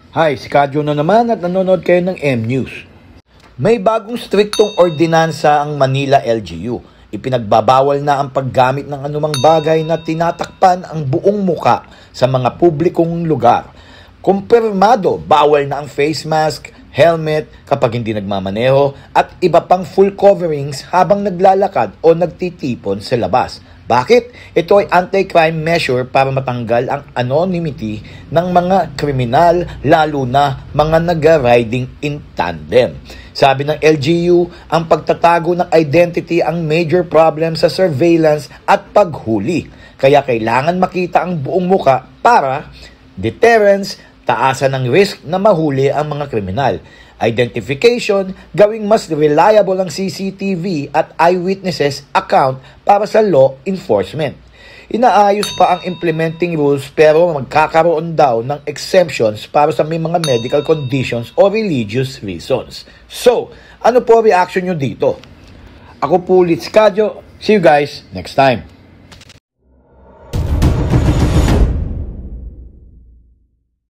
Hi, si Kadyo na naman at nanonood kayo ng M-News. May bagong striktong ordinansa ang Manila LGU. Ipinagbabawal na ang paggamit ng anumang bagay na tinatakpan ang buong muka sa mga publikong lugar. Kumpirmado, bawal na ang face mask, helmet kapag hindi nagmamaneho at iba pang full coverings habang naglalakad o nagtitipon sa labas. Bakit? Ito ay anti-crime measure para matanggal ang anonymity ng mga kriminal, lalo na mga nag-riding in tandem. Sabi ng LGU, ang pagtatago ng identity ang major problem sa surveillance at paghuli. Kaya kailangan makita ang buong muka para deterrence, taasan ng risk na mahuli ang mga kriminal. Identification, gawing mas reliable ang CCTV at eyewitnesses account para sa law enforcement. Inaayos pa ang implementing rules pero magkakaroon daw ng exemptions para sa may mga medical conditions o religious reasons. So, ano po reaction nyo dito? Ako po ulit si Kadyo. See you guys next time.